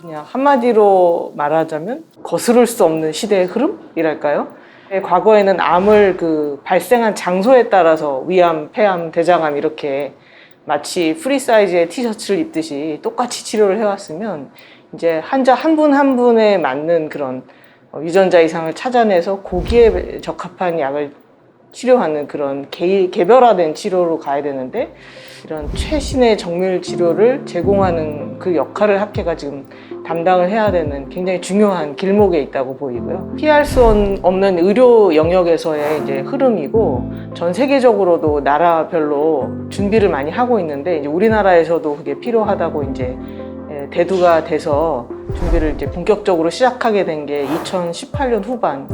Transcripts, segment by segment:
그냥 한마디로 말하자면 거스를 수 없는 시대의 흐름이랄까요? 과거에는 암을 발생한 장소에 따라서 위암, 폐암, 대장암 이렇게 마치 프리 사이즈의 티셔츠를 입듯이 똑같이 치료를 해왔으면 이제 환자 한 분 한 분에 맞는 그런 유전자 이상을 찾아내서 거기에 적합한 약을 치료하는 그런 개별화된 치료로 가야 되는데 이런 최신의 정밀 치료를 제공하는 그 역할을 학회가 지금 담당을 해야 되는 굉장히 중요한 길목에 있다고 보이고요. 피할 수 없는 의료 영역에서의 이제 흐름이고 전 세계적으로도 나라별로 준비를 많이 하고 있는데 이제 우리나라에서도 그게 필요하다고 이제 대두가 돼서 준비를 이제 본격적으로 시작하게 된 게 2018년 후반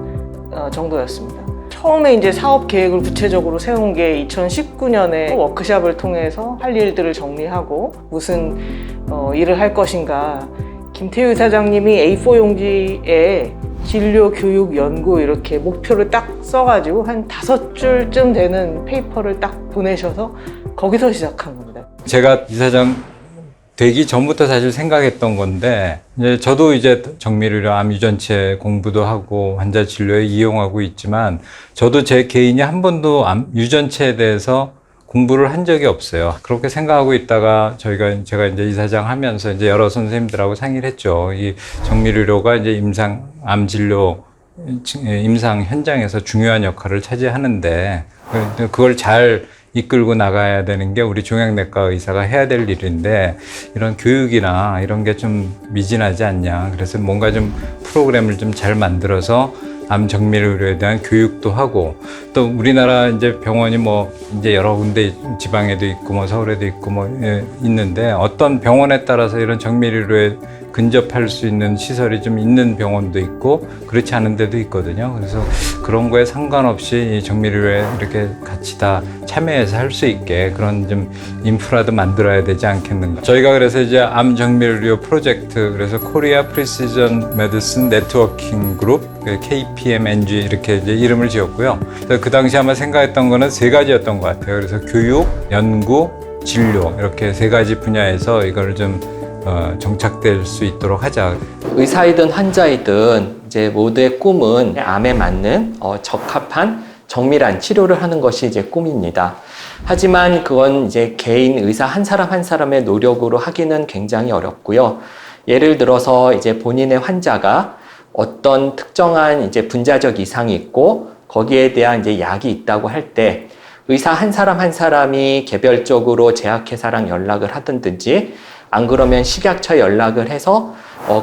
정도였습니다. 처음에 이제 사업 계획을 구체적으로 세운 게 2019년에 워크숍을 통해서 할 일들을 정리하고 무슨 일을 할 것인가. 김태우 사장님이 A4 용지에 진료, 교육, 연구 이렇게 목표를 딱 써가지고 한 5줄쯤 되는 페이퍼를 딱 보내셔서 거기서 시작한 겁니다. 제가 이사장 되기 전부터 사실 생각했던 건데 이제 저도 이제 정밀의료 암 유전체 공부도 하고 환자 진료에 이용하고 있지만 저도 제 개인이 한 번도 암 유전체에 대해서 공부를 한 적이 없어요. 그렇게 생각하고 있다가 제가 이제 이사장 하면서 이제 여러 선생님들하고 상의를 했죠. 이 정밀의료가 이제 암 진료 임상 현장에서 중요한 역할을 차지하는데 그걸 잘 이끌고 나가야 되는 게 우리 종양내과 의사가 해야 될 일인데 이런 교육이나 이런 게 좀 미진하지 않냐. 그래서 뭔가 좀 프로그램을 좀 잘 만들어서 암 정밀의료에 대한 교육도 하고 또 우리나라 이제 병원이 이제 여러 군데 지방에도 있고 서울에도 있고 있는데 어떤 병원에 따라서 이런 정밀의료에 근접할 수 있는 시설이 좀 있는 병원도 있고 그렇지 않은 데도 있거든요. 그래서 그런 거에 상관없이 이 정밀의료에 이렇게 같이 다 참여해서 할 수 있게 그런 좀 인프라도 만들어야 되지 않겠는가. 저희가 그래서 이제 암 정밀의료 프로젝트 그래서 코리아 프리시전 메디슨 네트워킹 그룹 KPMNG 이렇게 이제 이름을 지었고요. 그 당시 아마 생각했던 거는 3가지였던 것 같아요. 그래서 교육, 연구, 진료 이렇게 3가지 분야에서 이걸 좀 정착될 수 있도록 하자. 의사이든 환자이든 이제 모두의 꿈은 암에 맞는 적합한 정밀한 치료를 하는 것이 이제 꿈입니다. 하지만 그건 이제 개인 의사 한 사람 한 사람의 노력으로 하기는 굉장히 어렵고요. 예를 들어서 이제 본인의 환자가 어떤 특정한 이제 분자적 이상이 있고 거기에 대한 이제 약이 있다고 할 때 의사 한 사람 한 사람이 개별적으로 제약회사랑 연락을 하든지 안 그러면 식약처에 연락을 해서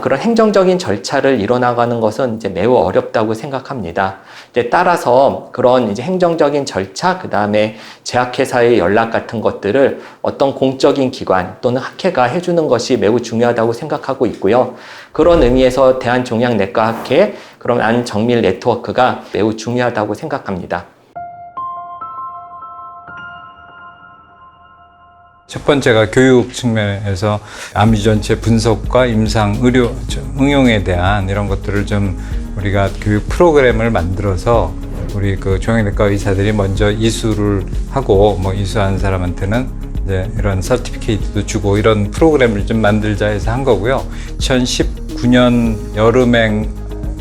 그런 행정적인 절차를 이뤄나가는 것은 이제 매우 어렵다고 생각합니다. 이제 따라서 그런 이제 행정적인 절차, 그 다음에 제약회사의 연락 같은 것들을 어떤 공적인 기관 또는 학회가 해주는 것이 매우 중요하다고 생각하고 있고요. 그런 의미에서 대한종양내과학회 그런 암 정밀 네트워크가 매우 중요하다고 생각합니다. 첫 번째가 교육 측면에서 암 유전체 분석과 임상 의료 응용에 대한 이런 것들을 좀 우리가 교육 프로그램을 만들어서 우리 그 종양내과 의사들이 먼저 이수를 하고 이수한 사람한테는 이제 이런 서티피케이트도 주고 이런 프로그램을 좀 만들자 해서 한 거고요. 2019년 여름에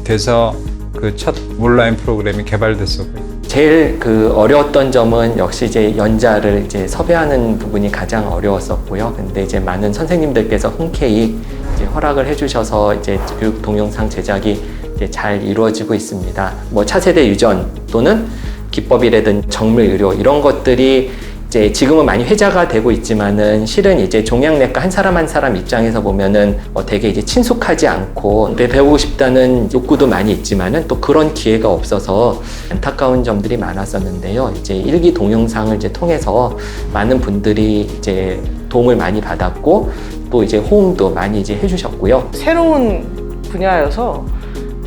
돼서 그 첫 온라인 프로그램이 개발됐었고요. 제일 어려웠던 점은 역시 이제 연자를 이제 섭외하는 부분이 가장 어려웠었고요. 근데 이제 많은 선생님들께서 흔쾌히 이제 허락을 해주셔서 이제 교육 동영상 제작이 이제 잘 이루어지고 있습니다. 차세대 유전 또는 기법이라든 정밀 의료 이런 것들이 이제 지금은 많이 회자가 되고 있지만은 실은 이제 종양내과 한 사람 한 사람 입장에서 보면은 되게 이제 친숙하지 않고 배우고 싶다는 욕구도 많이 있지만은 또 그런 기회가 없어서 안타까운 점들이 많았었는데요. 이제 일기 동영상을 이제 통해서 많은 분들이 이제 도움을 많이 받았고 또 이제 호응도 많이 이제 해주셨고요. 새로운 분야여서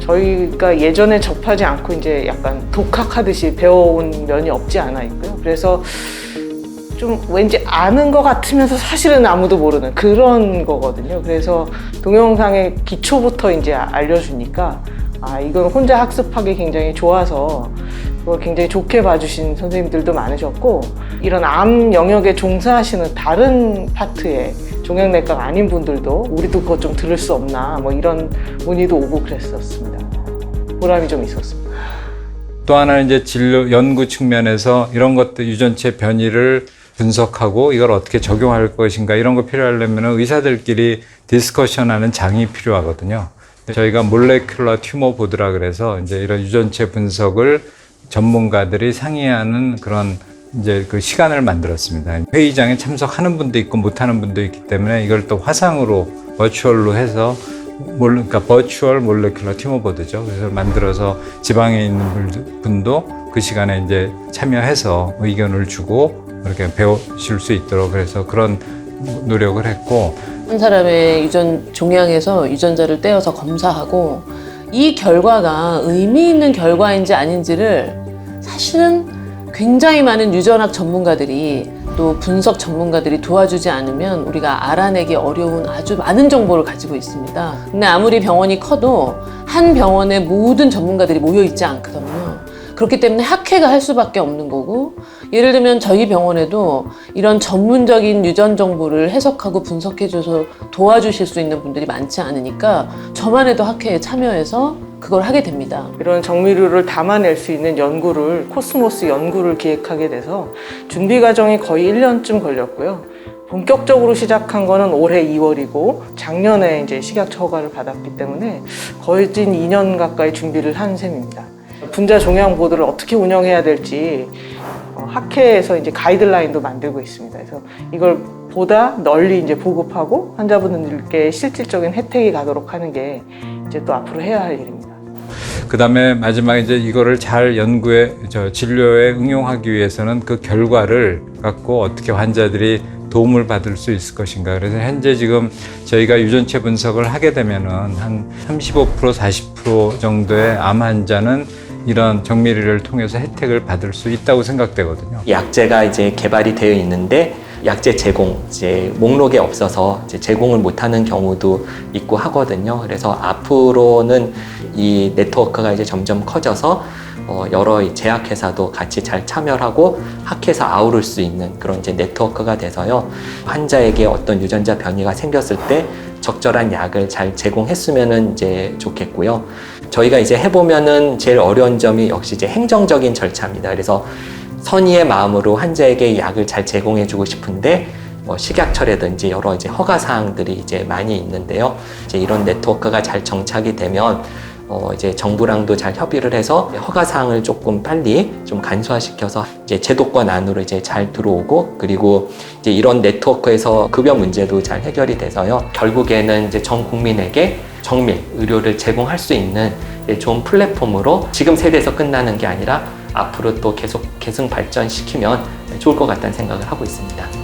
저희가 예전에 접하지 않고 이제 약간 독학하듯이 배워온 면이 없지 않아 있고요. 그래서 좀 왠지 아는 것 같으면서 사실은 아무도 모르는 그런 거거든요. 그래서 동영상의 기초부터 이제 알려주니까 이건 혼자 학습하기 굉장히 좋아서 그걸 굉장히 좋게 봐주신 선생님들도 많으셨고 이런 암 영역에 종사하시는 다른 파트의 종양내과가 아닌 분들도 우리도 그것 좀 들을 수 없나 뭐 이런 문의도 오고 그랬었습니다. 보람이 좀 있었습니다. 또 하나는 이제 진료 연구 측면에서 이런 것들 유전체 변이를 분석하고 이걸 어떻게 적용할 것인가 이런 거 필요하려면 의사들끼리 디스커션하는 장이 필요하거든요. 저희가 몰레큘러 튜머 보드라 그래서 이제 이런 유전체 분석을 전문가들이 상의하는 그런 이제 그 시간을 만들었습니다. 회의장에 참석하는 분도 있고 못하는 분도 있기 때문에 이걸 또 화상으로 버추얼로 해서 그러니까 버추얼 몰레큘러 튜머 보드죠. 그래서 만들어서 지방에 있는 분도 그 시간에 이제 참여해서 의견을 주고 이렇게 배우실 수 있도록 그래서 그런 노력을 했고 한 사람의 유전 종양에서 유전자를 떼어서 검사하고 이 결과가 의미 있는 결과인지 아닌지를 사실은 굉장히 많은 유전학 전문가들이 또 분석 전문가들이 도와주지 않으면 우리가 알아내기 어려운 아주 많은 정보를 가지고 있습니다. 근데 아무리 병원이 커도 한 병원에 모든 전문가들이 모여 있지 않거든요. 그렇기 때문에 학회가 할 수밖에 없는 거고, 예를 들면 저희 병원에도 이런 전문적인 유전 정보를 해석하고 분석해줘서 도와주실 수 있는 분들이 많지 않으니까 저만 해도 학회에 참여해서 그걸 하게 됩니다. 이런 정밀류를 담아낼 수 있는 연구를 코스모스 연구를 기획하게 돼서 준비 과정이 거의 1년쯤 걸렸고요. 본격적으로 시작한 거는 올해 2월이고 작년에 이제 식약처 허가를 받았기 때문에 거의 近 2년 가까이 준비를 한 셈입니다. 분자 종양 보드를 어떻게 운영해야 될지 학회에서 이제 가이드라인도 만들고 있습니다. 그래서 이걸 보다 널리 이제 보급하고 환자분들께 실질적인 혜택이 가도록 하는 게 이제 또 앞으로 해야 할 일입니다. 그 다음에 마지막에 이제 이거를 잘 연구에, 진료에 응용하기 위해서는 그 결과를 갖고 어떻게 환자들이 도움을 받을 수 있을 것인가. 그래서 현재 지금 저희가 유전체 분석을 하게 되면은 한 35%, 40% 정도의 암 환자는 이런 정밀의를 통해서 혜택을 받을 수 있다고 생각되거든요. 약제가 이제 개발이 되어 있는데 약제 제공 이제 목록에 없어서 이제 제공을 못하는 경우도 있고 하거든요. 그래서 앞으로는 이 네트워크가 이제 점점 커져서 여러 제약회사도 같이 잘 참여하고 학회에서 아우를 수 있는 그런 이제 네트워크가 돼서요. 환자에게 어떤 유전자 변이가 생겼을 때 적절한 약을 잘 제공했으면은 이제 좋겠고요. 저희가 이제 해보면은 제일 어려운 점이 역시 이제 행정적인 절차입니다. 그래서 선의의 마음으로 환자에게 약을 잘 제공해주고 싶은데 식약처라든지 여러 이제 허가 사항들이 이제 많이 있는데요. 이제 이런 네트워크가 잘 정착이 되면 이제 정부랑도 잘 협의를 해서 허가 사항을 조금 빨리 좀 간소화시켜서 이제 제도권 안으로 이제 잘 들어오고, 그리고 이제 이런 네트워크에서 급여 문제도 잘 해결이 돼서요. 결국에는 이제 전 국민에게 정밀 의료를 제공할 수 있는 좋은 플랫폼으로 지금 세대에서 끝나는 게 아니라 앞으로 또 계속 발전시키면 좋을 것 같다는 생각을 하고 있습니다.